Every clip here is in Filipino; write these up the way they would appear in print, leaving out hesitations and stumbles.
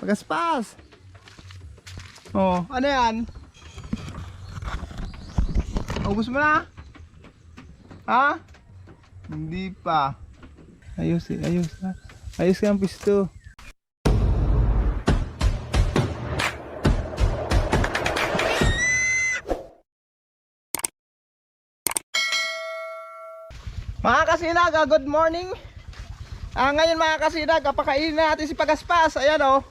Pagaspas. Oh, ano yan? Ubus mo na? Ha? Hindi pa. Ayos eh, ayos ha. Ayos ka ang pisto. Mga kasinag, good morning. Ngayon mga kasinag, pakainin natin si Pagaspas. Ayan o.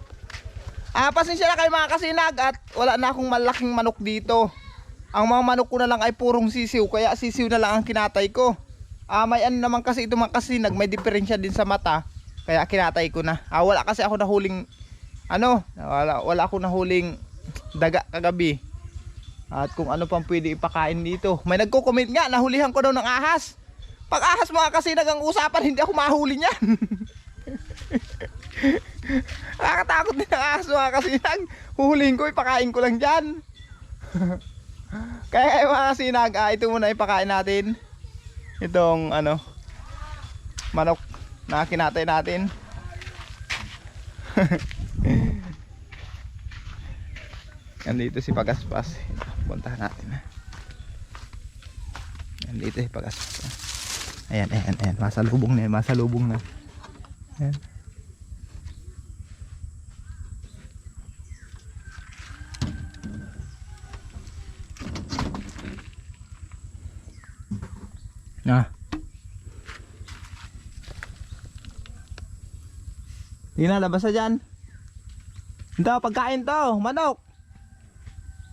Pasensya na kayo mga kasinag at wala na akong malaking manok dito. Ang mga manok ko na lang ay purong sisiw, kaya sisiw na lang ang kinatay ko. May ano naman kasi ito mga kasinag, may diferensya din sa mata, kaya kinatay ko na. Wala kasi ako nahuling wala ako nahuling daga kagabi. At kung ano pang pwede ipakain dito. May nagko-comment nga, nahulihan ko daw ng ahas. Pag ahas mga kasinag ang usapan, hindi ako mahuli niyan. Nakakatakot din ang ahas mga kasinag. Huhulihin ko, ipakain ko lang dyan. Kaya mga kasinag, ito muna ipakain natin. Itong manok na kinatay natin. Nandito si Pagaspas. Puntahan natin. Nandito si Pagaspas. Ayan, masalubong na yan, masalubong na. Ayan. Hindi na, labas na dyan. Ito, pagkain to, manok.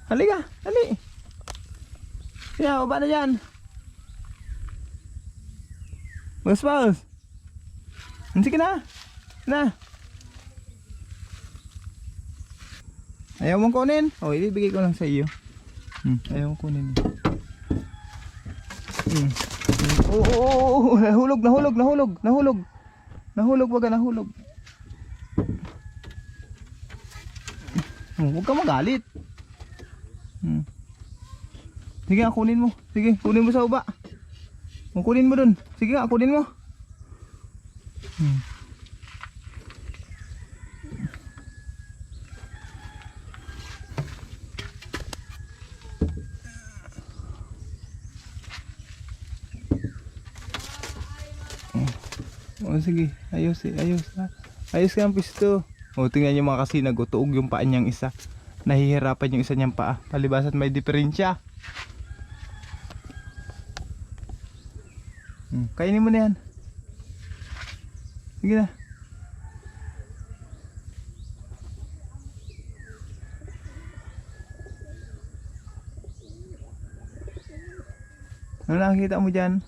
Halika, hali. Kaya, baba na dyan. Pagaspas. Sige na. Ayaw mong kunin? Ibibigay ko lang sa iyo. Ayaw mong kunin. Nahulog, wag ka nahulog. Huwag ka magalit. Sige, kunin mo. Sige, kunin mo sa uba. Kunin mo dun. Sige nga, kunin mo. Sige, ayos ha. Ayos ka ang pisto. Tingnan nyo mga kasinag, tuog yung paa niyang isa. Nahihirapan yung isa niyang paa. Palibasan may diferensya. Kainin mo na yan. Sige na. Ano nakikita mo dyan?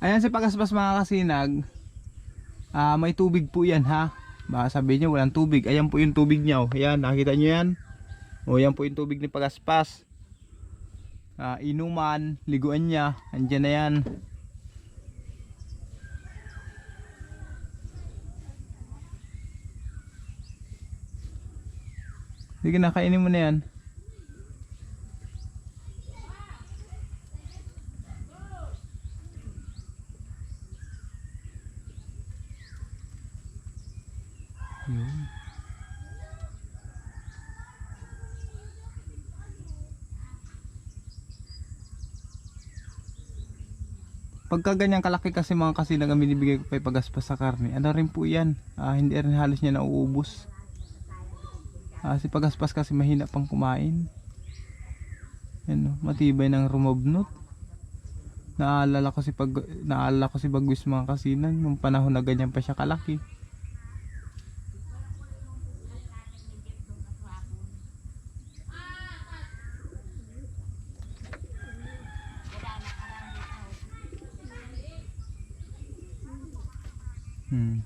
Ayan si Pagaspas mga kasinag. May tubig po yan ha. Baka sabihin nyo walang tubig. Ayan po yung tubig niya. Ayan, nakita nyo yan. Ayan po yung tubig ni Pagaspas. Inuman, liguan niya. Andyan na yan. Sige na, kainin mo na yan. Pagka ganyang kalaki kasi mga kasinag ang binibigay ko kay Pagaspas sa karne, ano rin po yan, hindi rin halos niya nauubos. Si Pagaspas kasi mahina pang kumain. Yan, matibay ng rumabnot. Naalala ko si Bagwis mga kasinag nung panahon na ganyan pa siya kalaki. Hmm.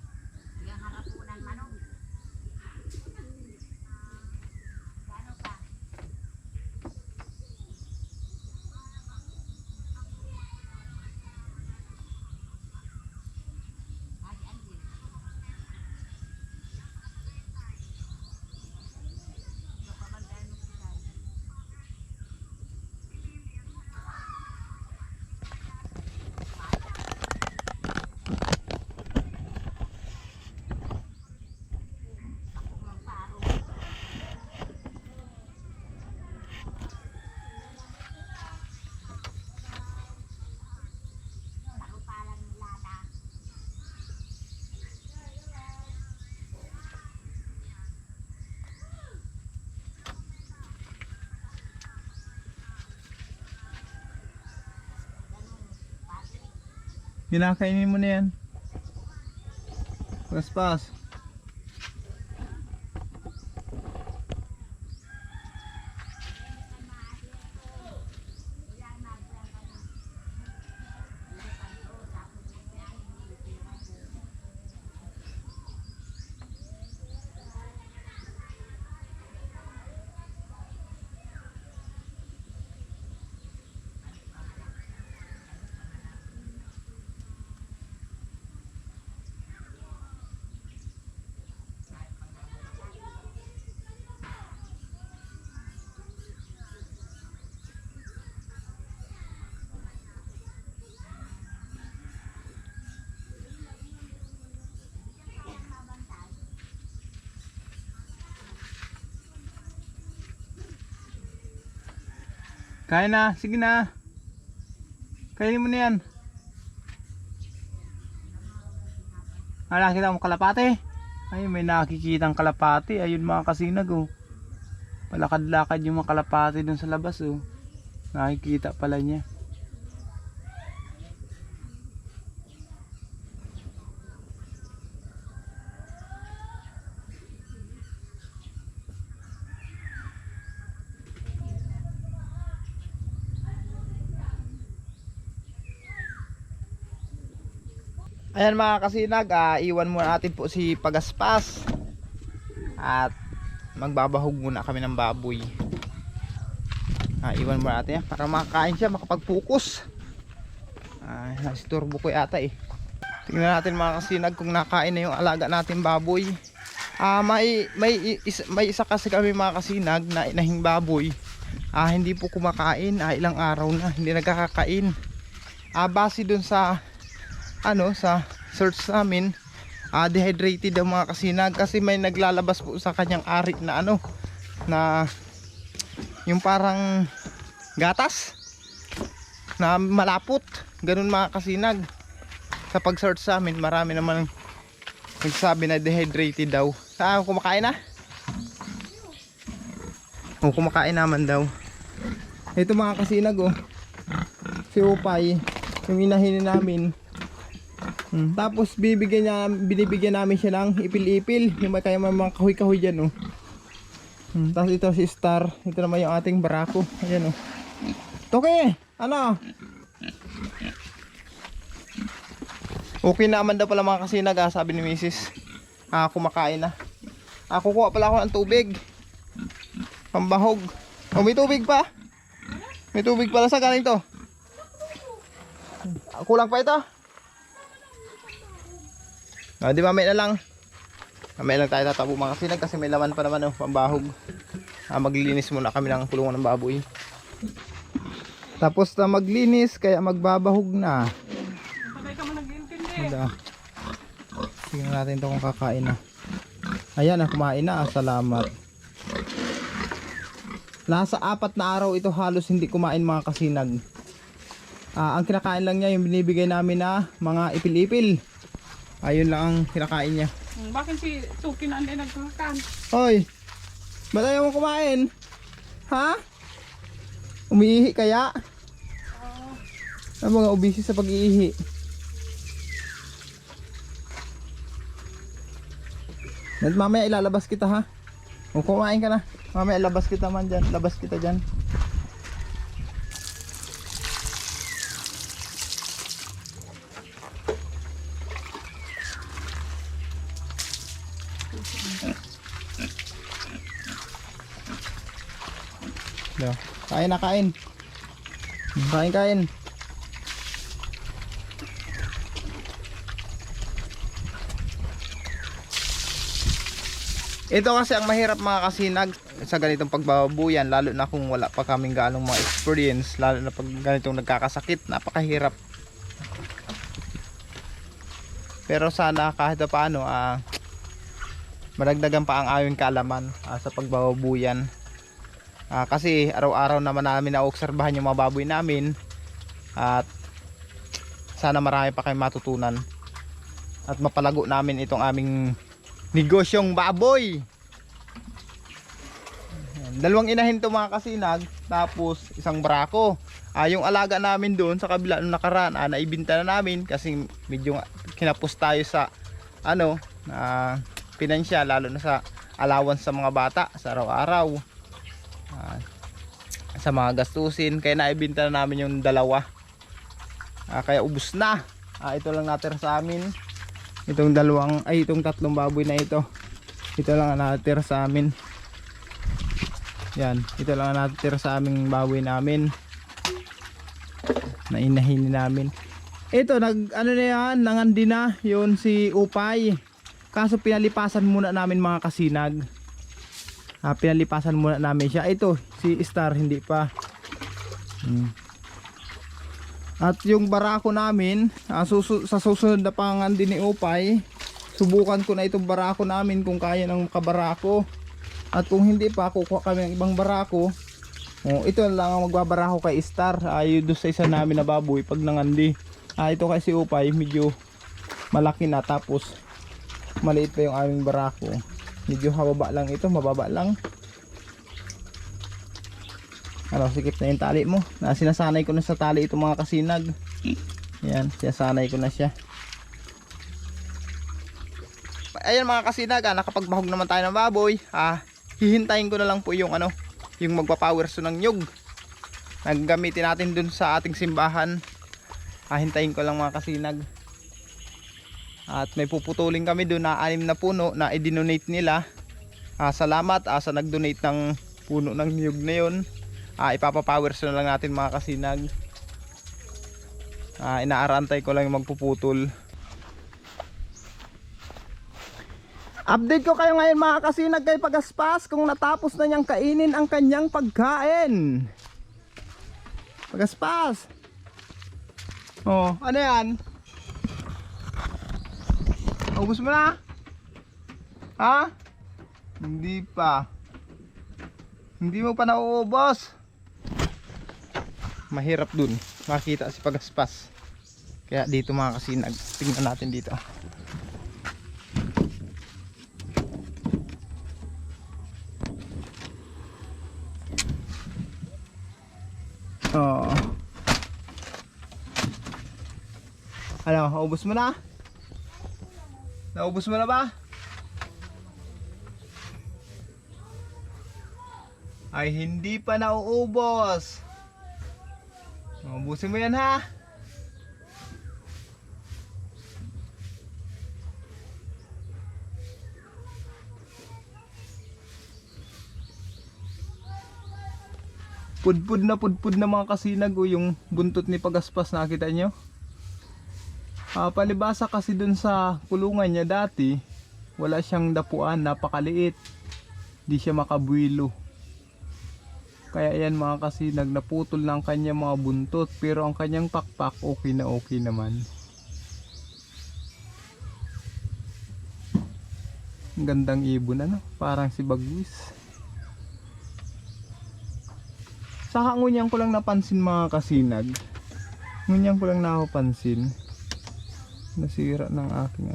Kinakainin mo na yan. Paspas. Kain na, sige na. Kainin mo na yan. Nakita mo kalapate? Ay, may nakikitang kalapate. Ayun mga kasinag oh. Palakad-lakad yung mga kalapate dun sa labas oh. Nakikita pala niya. Ayan mga kasinag, iwan muna natin po si Pagaspas. At magbabahog muna kami ng baboy. Iwan muna natin yan para makakain siya, makapag-focus. Nasturbo ko yata eh. Tingnan natin mga kasinag kung nakain na yung alaga natin baboy. May isa kasi kami mga kasinag na inahing baboy. Hindi po kumakain, ilang araw na hindi nagkakakain. Base dun sa sa search namin, dehydrated daw mga kasinag kasi may naglalabas po sa kanyang ari na na yung parang gatas na malapot, ganun mga kasinag. Sa pag search sa amin, marami naman nagsabi na dehydrated daw. Kumakain na? Kumakain naman daw. Ito mga kasinag si Upay, yung inahin namin. Tapos binibigyan namin siya ng ipil-ipil, yung may kaya mga kahoy-kahoy dyan Tapos ito si Star, ito naman yung ating barako. Ayan Toke, okay naman daw pala mga kasinag, sabi ni Mrs. Kumakain na. Kukuha pala ako ng tubig pambahog. May tubig pa. May tubig pala sa galing to. Kulang pa ito. Di ba may na lang. May lang tayo tatabo mga kasinag kasi may laman pa naman pambahog. Maglinis muna kami ng kulungan ng baboy. Tapos na maglinis kaya magbabahog na. Patay ka mo nag-intindi. Tingnan natin ito kung kakain na. Ayan kumain na. Salamat. Nasa 4 na araw ito halos hindi kumain mga kasinag. Ang kinakain lang niya yung binibigay namin na mga ipil-ipil. Ayun lang ang kinakain niya. Bakit si Tuki na hindi nagkakakan? Hoy, ba't ayaw mo kumain? Ha? Umiihi kaya? Ang mga ubisi sa pag-iihi. At mamaya ilalabas kita ha. Kung kumain ka na, mamaya labas kita man dyan. Labas kita dyan. No. Kain na kain. Kain kain. Ito kasi ang mahirap mga kasinag sa ganitong pagbababuyan, lalo na kung wala pa kaming gaanong mga experience, lalo na pag ganitong nagkakasakit, napakahirap. Pero sana kahit paano madagdagan pa ang aming kaalaman sa pagbababuyan. Kasi araw-araw naman namin naobserbahan yung mga baboy namin at sana marami pa kayong matutunan at mapalago namin itong aming negosyong baboy. Dalawang inahin to mga kasinag, tapos isang barako. Yung alaga namin doon sa kabila nung nakaraan, naibinta na namin kasi medyo kinapos tayo sa pinansyal, lalo na sa allowance sa mga bata sa araw-araw, sa mga gastusin, kaya naibinta na namin yung dalawa. Kaya ubos na. Ito lang natira sa amin. Itong tatlong baboy na ito. Ito lang ang natira sa amin. Yan, ito lang ang natira sa aming baboy namin. Na inahin namin. Ito nangandi na yun si Upay. Kaso pinalipasan muna namin mga kasinag. Pinalipasan muna namin siya. Ito si Star hindi pa. At yung barako namin, sa susunod na pangandi ni Upay, subukan ko na itong barako namin kung kaya ng makabarako. At kung hindi pa, kukuha kami ng ibang barako. Ito lang ang magbabarako kay Star. Doon sa isa namin na baboy pag nangandi. Ito kasi Upay, medyo malaki na, tapos maliit pa yung aming barako. Medyo mababa lang ito, mababa lang. Sikip na yung tali mo. Sinasanay ko na sa tali ito mga kasinag. Yan, sinasanay ko na siya. Ayan mga kasinag, nakapagbahog naman tayo ng baboy. Hihintayin ko na lang po yung yung magpa-power so ng nyug. Naggamitin natin dun sa ating simbahan. Hintayin ko lang mga kasinag. At may puputulin kami dun na 6 na puno na i-donate nila. Salamat sa nag-donate ng puno ng nyug na yun. Ipapa-power so na lang natin mga kasinag. Inaarantay ko lang yung magpuputol. Update ko kayo ngayon mga kasinag kay Pagaspas kung natapos na niyang kainin ang kanyang pagkain. Pagaspas. Ano yan? Ubus mo na? Hindi pa. Hindi mo pa nauubos. Mahirap dun makita si Pagaspas. Kaya dito mga kasinag, tingnan natin dito. Naubos mo na? Naubos mo na ba? Ay hindi pa nauubos. Ubusin mo yan ha. Pudpud na mga kasinag yung buntot ni Pagaspas, nakita nyo? Palibasa kasi dun sa kulungan niya dati, wala siyang dapuan, napakaliit. Di siya makabuilo. Kaya yan mga kasinag, naputol ng kanyang mga buntot, pero ang kanyang pakpak okay naman. Ang gandang ibon parang si Bagwis. Saka ngunyan ko lang napansin mga kasinag. Ngunyan ko lang napansin. Nasira ng aking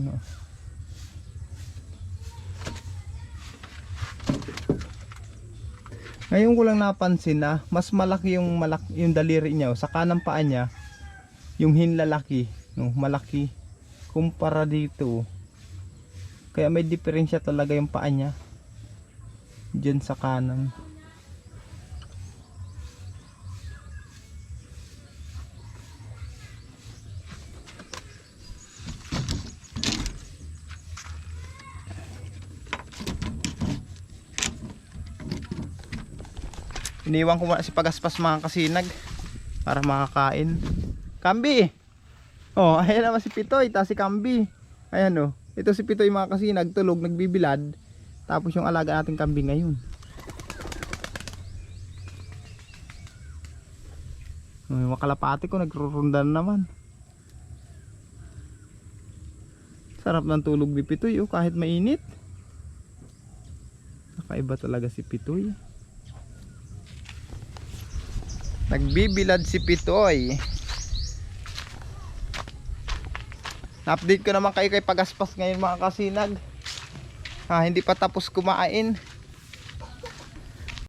Ngayon ko lang napansin na mas malaki yung daliri niya sa kanang paa niya Yung hinlalaki, no, malaki kumpara dito. Kaya may diferensya talaga yung paa niya. Diyan sa kanan. Iniwan ko muna si Pagaspas mga kasinag para makakain. Kambi! Oh, ayan naman si Pitoy, ta si Kambi. Ayan oh. Ito si Pitoy mga kasinag, tulog, nagbibilad. Tapos yung alaga nating Kambi ngayon. Yung makalapati ko nagrurundan naman. Sarap ng tulog ni Pitoy oh, kahit mainit. Nakaiba talaga si Pitoy. Nagbibilad si Pitoy. Na-update ko naman kayo kay Pagaspas ngayon mga kasinag. Hindi pa tapos kumain.